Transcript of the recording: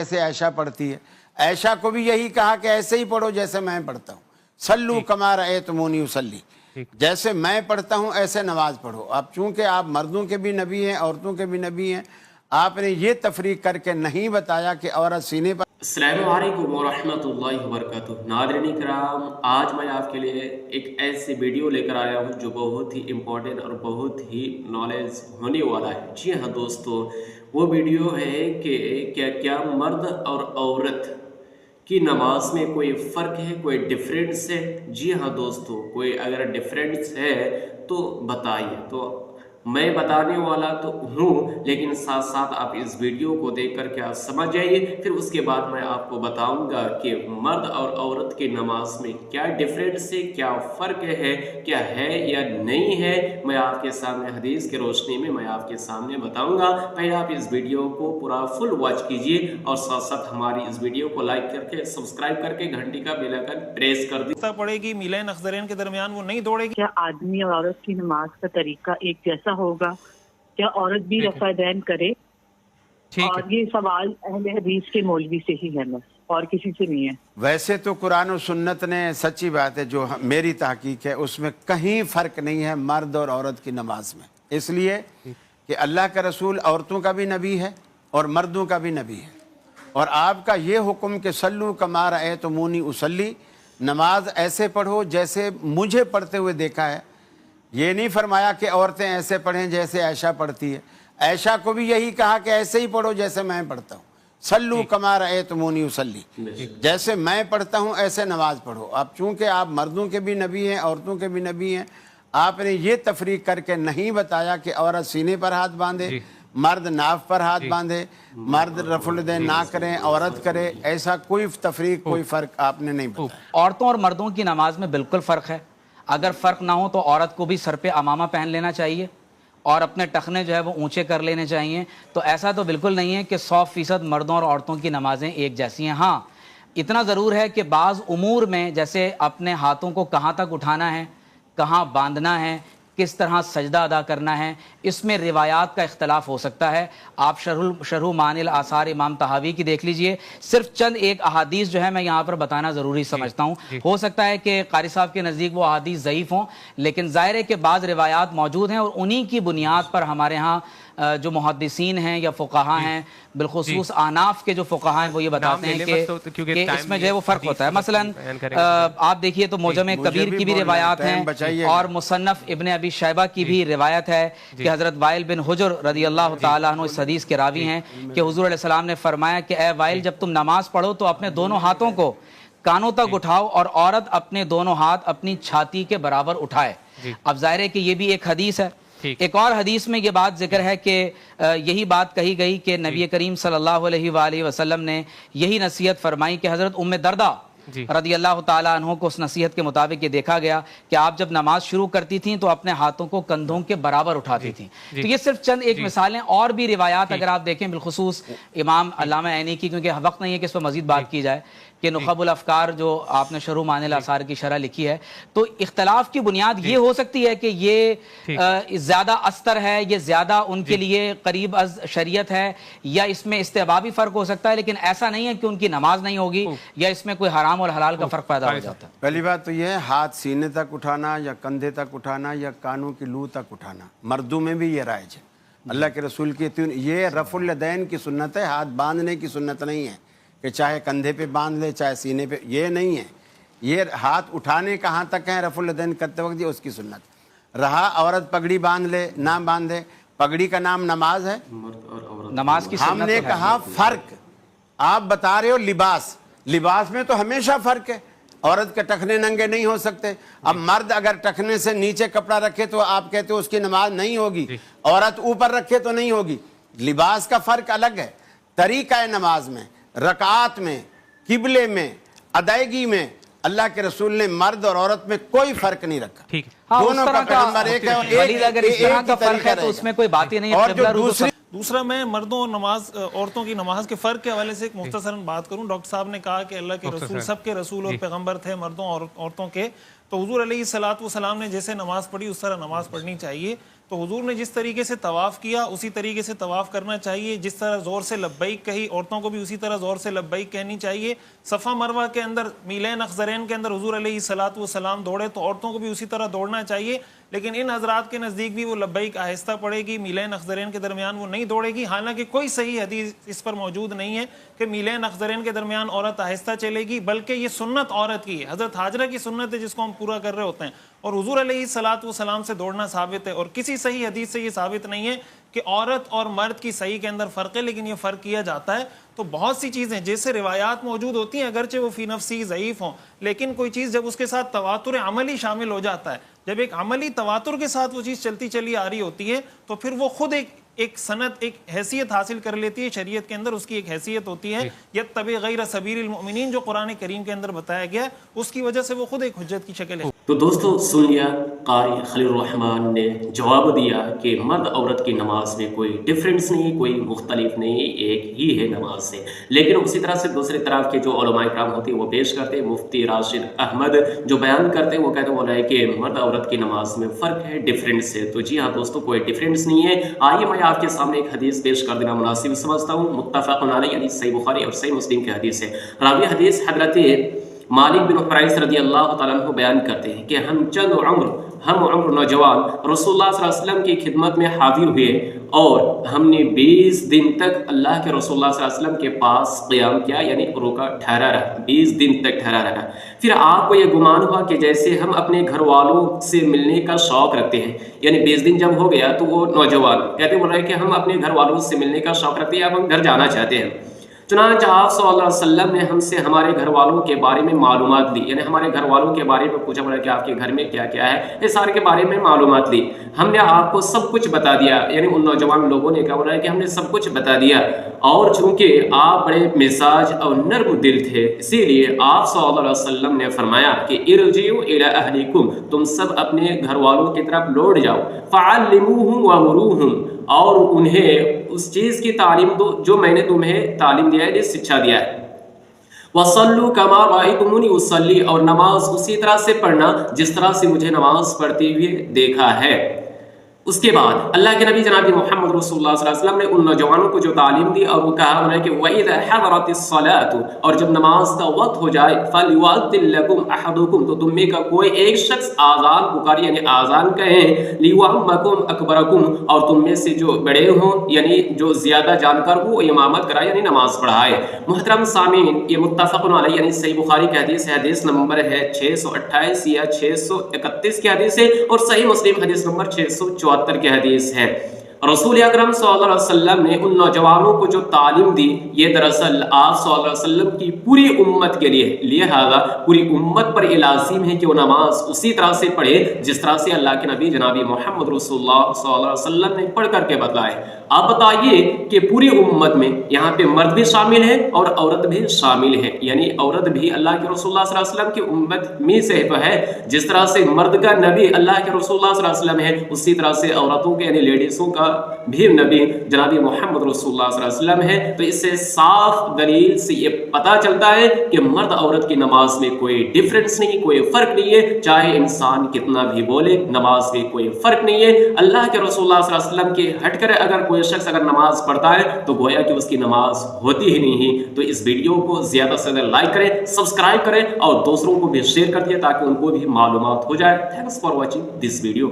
ऐसे ऐशा पढ़ती है, ऐशा को भी यही कहा कि ऐसे ही पढ़ो जैसे मैं पढ़ता हूँ, सल्लू कमा रअयतमूनी उसल्ली, जैसे मैं पढ़ता हूँ ऐसे नमाज पढ़ो। अब चूंकि आप मर्दों के भी नबी हैं, औरतों के भी नबी हैं, आपने ये तफरीक करके नहीं बताया कि औरत सीने पर। अस्सलामु अलैकुम वरहमतुल्लाहि वबरकातुहू। नाज़रीन किराम, आज मैं आपके लिए एक ऐसी वीडियो लेकर आया हूँ जो बहुत ही इम्पोर्टेंट और बहुत ही नॉलेज होने वाला है। जी हाँ दोस्तों, वो वीडियो है कि क्या मर्द और औरत की नमाज में कोई फ़र्क है, कोई डिफरेंस है। जी हाँ दोस्तों, कोई अगर डिफरेंस है तो बताइए। तो मैं बताने वाला तो हूँ, लेकिन साथ साथ आप इस वीडियो को देखकर क्या समझ जाइए, फिर उसके बाद मैं आपको बताऊंगा कि मर्द और औरत की नमाज में क्या डिफरेंस है, क्या फ़र्क है, क्या है या नहीं है। मैं आपके सामने हदीस की रोशनी में मैं आपके सामने बताऊंगा। पहले आप इस वीडियो को पूरा फुल वॉच कीजिए और साथ साथ हमारी इस वीडियो को लाइक करके सब्सक्राइब करके घंटी का बेल आइकन प्रेस कर दीजिए। पड़ेगी मीलैन अख्तरैन के दरमियान वो नहीं दौड़ेगी। क्या आदमी और औरत की नमाज का तरीका एक जैसा होगा? क्या औरत भी रफ़ादैन करे? और ये सवाल अहले हदीस के मौलवी से ही है, बस और किसी से नहीं है। वैसे तो कुरान और सुन्नत ने, सच्ची बात है, जो मेरी तहकीक है उसमें कहीं फ़र्क नहीं है मर्द और औरत की नमाज में, इसलिए कि अल्लाह का रसूल औरतों का भी नबी है और मर्दों का भी नबी है। और आपका ये हुक्म कि सल्लू कमा रअयतमूनी उसल्ली, नमाज ऐसे पढ़ो जैसे मुझे पढ़ते हुए देखा है। ये नहीं फरमाया कि औरतें ऐसे पढ़ें जैसे ऐशा पढ़ती है, ऐशा को भी यही कहा कि ऐसे ही पढ़ो जैसे मैं पढ़ता हूँ, सल्लू कमा रअयतमूनी उसल्ली, जैसे मैं पढ़ता हूँ ऐसे नमाज पढ़ो। अब चूंकि आप मर्दों के भी नबी हैं, औरतों के भी नबी हैं, आपने ये तफरीक करके नहीं बताया कि औरत सीने पर हाथ बांधे, मर्द नाफ पर हाथ बांधे, मर्द रफुल यदैन ना करें, औरत करे, ऐसा कोई तफरीक, कोई फ़र्क आपने नहीं बताया। औरतों और मर्दों की नमाज में बिल्कुल फ़र्क है। अगर फ़र्क ना हो तो औरत को भी सर पे अमामा पहन लेना चाहिए और अपने टखने जो है वो ऊंचे कर लेने चाहिए। तो ऐसा तो बिल्कुल नहीं है कि 100% मर्दों और औरतों की नमाजें एक जैसी हैं। हाँ, इतना ज़रूर है कि बाज़ उमूर में, जैसे अपने हाथों को कहाँ तक उठाना है, कहाँ बांधना है, किस तरह सजदा अदा करना है, इसमें रिवायात का इख्तलाफ हो सकता है। आप शरह मानिल आसार इमाम तहावी की देख लीजिए। सिर्फ चंद एक अहादीस जो है मैं यहाँ पर बताना ज़रूरी समझता हूँ। हो सकता है कि कारी साहब के नज़दीक वो अहादीस ज़ईफ़ हों, लेकिन ज़ाहिर है कि बाज़ रिवायात मौजूद हैं और उन्हीं की बुनियाद पर हमारे यहाँ जो मुहद्दिसीन हैं या फ़ुक़हा हैं, बिलख़ुसूस आनाफ के जो फ़ुक़हा हैं, वो ये बताते हैं कि इसमें जो है वो फ़र्क होता है। मसलन आप देखिए तो मुजम कबीर की भी रिवायात हैं और मुसन्नफ़ इब्न अबी शैबा की भी रिवायत है कि हज़रत वाइल बिन हुजर रज़ी अल्लाह तआला अन्हु इस हदीस के रावी हैं कि हुज़ूर अलैहि सलाम ने फरमाया कि ए वाइल, जब तुम नमाज पढ़ो तो अपने दोनों हाथों को कानों तक उठाओ और औरत अपने दोनों हाथ अपनी छाती के बराबर उठाए। अब जाहिर है कि ये भी एक हदीस है। एक और हदीस में ये बात जिक्र है कि यही बात कही गई कि नबी करीम सल्लल्लाहु अलैहि वसल्लम ने यही नसीहत फरमाई कि हज़रत उम्मे दर्दा रज़ी अल्लाह ताला अन्हो को उस नसीहत के मुताबिक ये देखा गया कि आप जब नमाज शुरू करती थीं तो अपने हाथों को कंधों के बराबर उठाती थीं। तो ये सिर्फ चंद एक मिसालें, और भी रिवायात अगर आप देखें, बिलखुसूस इमाम अल्लामा ऐनी की, क्योंकि वक्त नहीं है कि इस पर मजीद बात की जाए, कि नुखबुल अफ़कार जो आपने शरह मानिल आसार की शरह लिखी है, तो इख्तलाफ की बुनियाद ये हो सकती है कि ये ज़्यादा अस्तर है, ये ज़्यादा उनके लिए करीब अज शरीयत है, या इसमें इस्तेहबाबी फ़र्क हो सकता है, लेकिन ऐसा नहीं है कि उनकी नमाज नहीं होगी या इसमें कोई हराम और हलाल का फ़र्क पैदा हो जाता है। पहली बात तो यह है, हाथ सीने तक उठाना या कंधे तक उठाना या कानों की लू तक उठाना, मर्दों में भी ये राइज है। अल्लाह के रसूल की ये रफ़ुल यदैन की सुन्नत है, हाथ बांधने की सुन्नत नहीं है कि चाहे कंधे पे बांध ले चाहे सीने पे, ये नहीं है। ये हाथ उठाने कहाँ तक है रफ़ुल यदैन करते वक्त, ये उसकी सुन्नत रहा। औरत पगड़ी बांध ले ना बांधे, पगड़ी का नाम नमाज है, नमाज की हमने कहा फ़र्क। आप बता रहे हो लिबास, लिबास में तो हमेशा फ़र्क है, औरत के टखने नंगे नहीं हो सकते। अब मर्द अगर टखने से नीचे कपड़ा रखे तो आप कहते हो उसकी नमाज नहीं होगी, औरत ऊपर रखे तो नहीं होगी। लिबास का फ़र्क अलग है, तरीका है नमाज में, रकात में, किबले में, अदायगी में अल्लाह के रसूल ने मर्द और औरत में कोई फर्क नहीं रखा। दोनों का पैगंबर एक है और एक का फर्क है तो उसमें कोई बात ही नहीं है। और जो दूसरा, मैं मर्दों और नमाज औरतों की नमाज के फ़र्क के हवाले से एक मुख्तसरन बात करूं। डॉक्टर साहब ने कहा कि अल्लाह के रसूल सबके रसूल और पैगंबर थे, मर्दों और औरतों के। तो हुजूर अलैहिस्सलातु वस्सलाम ने जैसे नमाज पढ़ी उस तरह नमाज पढ़नी चाहिए। تو حضور نے جس طریقے سے طواف کیا اسی طریقے سے طواف کرنا چاہیے. جس طرح زور سے لبیک کہی عورتوں کو بھی اسی طرح زور سے لبیک کہنی چاہیے. صفا مروہ کے اندر میلین اخضرین کے اندر حضور علیہ الصلوۃ والسلام دوڑے تو عورتوں کو بھی اسی طرح دوڑنا چاہیے. لیکن ان حضرات کے نزدیک بھی وہ لبیک آہستہ پڑے گی, میلین اخضرین کے درمیان وہ نہیں دوڑے گی. حالانکہ کوئی صحیح حدیث اس پر موجود نہیں ہے کہ میلین اخضرین کے درمیان عورت آہستہ چلے گی, بلکہ یہ سنت عورت کی ہے. حضرت ہاجرہ کی سنت ہے جس کو ہم پورا کر رہے ہوتے ہیں, اور حضور علیہ الصلوۃ والسلام سے دوڑنا ثابت ہے. اور کسی صحیح حدیث سے یہ ثابت نہیں ہے کہ عورت اور مرد کی صحیح کے اندر فرق ہے, لیکن یہ فرق کیا جاتا ہے. تو بہت سی چیزیں جیسے روایات موجود ہوتی ہیں اگرچہ وہ فی نفسی ضعیف ہوں, لیکن کوئی چیز جب اس کے ساتھ تواتر عملی شامل ہو جاتا ہے, جب ایک عملی تواتر کے ساتھ وہ چیز چلتی چلی آ رہی ہوتی ہے, تو پھر وہ خود ایک سند, ایک حیثیت حاصل کر لیتی ہے. شریعت کے اندر اس کی ایک حیثیت ہوتی ہے, یتبع غیر سبیل المؤمنین, جو قرآن کریم کے اندر بتایا گیا, اس کی وجہ سے وہ خود ایک حجت کی شکل ہے. تو دوستو سن لیا, قاری خلیل الرحمن نے جواب دیا کہ مرد عورت کی نماز میں کوئی ڈفرینس نہیں, کوئی مختلف نہیں, ایک ہی ہے نماز سے. لیکن اسی طرح سے دوسری طرف کے جو علماء کرام ہوتے ہیں وہ پیش کرتے ہیں, مفتی راشد احمد جو بیان کرتے ہیں وہ کہتے ہیں کہ مرد عورت کی نماز میں فرق ہے, ڈفرینس ہے. تو جی ہاں دوستو, کوئی ڈفرینس نہیں ہے. آئیے میں آپ کے سامنے ایک حدیث پیش کر دینا مناسب سمجھتا ہوں. متفق علیہ یعنی صحیح بخاری اور صحیح مسلم کی حدیث ہے. راوی حدیث حضرت مالک بن حویرث رضی اللہ تعالیٰ عنہ بیان کرتے ہیں کہ ہم عمر نوجوان رسول اللہ صلی اللہ علیہ وسلم کی خدمت میں حاضر ہوئے, اور ہم نے 20 دن تک اللہ کے رسول اللہ صلی اللہ علیہ وسلم کے پاس قیام کیا, یعنی روکا, ٹھہرا رہا, 20 دن تک ٹھہرا رہا. پھر آپ کو یہ گمان ہوا کہ جیسے ہم اپنے گھر والوں سے ملنے کا شوق رکھتے ہیں, یعنی 20 دن جب ہو گیا تو وہ نوجوان بول رہے کہ ہم اپنے گھر والوں سے ملنے کا شوق رکھتے ہیں, اب ہم گھر جانا چاہتے ہیں. چنانچہ آپ صلی اللہ علیہ وسلم نے ہم سے ہمارے گھر والوں کے بارے میں معلومات لی, یعنی ہمارے گھر والوں کے بارے میں پوچھا, بولا کہ آپ کے گھر میں کیا کیا ہے, یہ سارے کے بارے میں معلومات لی. ہم نے آپ کو سب کچھ بتا دیا, یعنی ان نوجوان لوگوں نے کہا, بولا کہ ہم نے سب کچھ بتا دیا, اور چونکہ آپ بڑے مزاج اور نرم دل تھے, اسی لیے آپ صلی اللہ علیہ وسلم نے فرمایا کہ ارجعوا الی اہلیکم, تم سب اپنے گھر والوں کی طرف لوٹ جاؤ, فعلموہم وامروہم, اور انہیں اس چیز کی تعلیم دو جو میں نے تمہیں تعلیم دیا ہے, شکشا دیا ہے. وَصَلُّوا كَمَا رَأَيْتُمُونِي أُصَلِّي, اور نماز اسی طرح سے پڑھنا جس طرح سے مجھے نماز پڑھتے ہوئے دیکھا ہے. اس کے بعد اللہ کے نبی جناب محمد رسول اللہ صلی اللہ علیہ وسلم نے ان نوجوانوں کو جو تعلیم دی, اور وہ کہا انہیں کہ وَإِذَا حَضَرَتِ الصَّلَاةُ, اور جب نماز کا وقت ہو جائے, فَلْيُؤَذِّن لَكُمْ أَحَدُكُمْ, تو تم میں کا کوئی ایک شخص آذان پکارے, یعنی آذان کہیں, لِيُؤَمَّكُمْ أَكْبَرَكُمْ, اور تم میں سے جو بڑے ہوں, یعنی جو زیادہ جانکار وہ امامت کرائے, یعنی نماز پڑھائے. محترم سامعین, یہ متفق علیہ یعنی صحیح بخاری کی حدیث ہے, حدیث نمبر ہے 628 یا 631 کی حدیث ہے, اور صحیح مسلم حدیث نمبر 674 کی حدیث ہے. رسول اکرم صلی اللہ علیہ وسلم نے ان نوجوانوں کو جو تعلیم دی, یہ دراصل آپ صلی اللہ علیہ وسلم کی پوری امت کے لیے, لہذا پوری امت پر لازم ہے کہ وہ نماز اسی طرح سے پڑھے جس طرح سے اللہ کے نبی جناب محمد رسول اللہ صلی اللہ علیہ وسلم نے پڑھ کر کے بتلائے. آپ بتائیے کہ پوری امت میں یہاں پہ مرد بھی شامل ہے اور عورت بھی شامل ہے, یعنی عورت بھی اللہ کے رسول اللہ صلی اللہ علیہ وسلم کی امت میں سے تو ہے. جس طرح سے مرد کا نبی اللہ کے رسول اللہ صلی اللہ علیہ وسلم ہے, اسی طرح سے عورتوں کے یعنی لیڈیزوں کا بھی نبی جناب محمد رسول اللہ صلی اللہ علیہ وسلم ہے. تو اس سے صاف دلیل سے یہ پتہ چلتا ہے کہ مرد عورت کی نماز میں کوئی ڈفرینس نہیں, کوئی فرق نہیں ہے, چاہے انسان کتنا بھی بولے, نماز میں کوئی فرق نہیں ہے. اللہ کے رسول اللہ صلی اللہ علیہ وسلم کے ہٹ کر اگر کوئی شخص اگر نماز پڑھتا ہے تو گویا کہ اس کی نماز ہوتی ہی نہیں. تو اس ویڈیو کو زیادہ سے زیادہ لائک کریں, سبسکرائب کریں, اور دوسروں کو بھی شیئر کر دیں تاکہ ان کو بھی معلومات ہو جائے. Thanks for watching this video.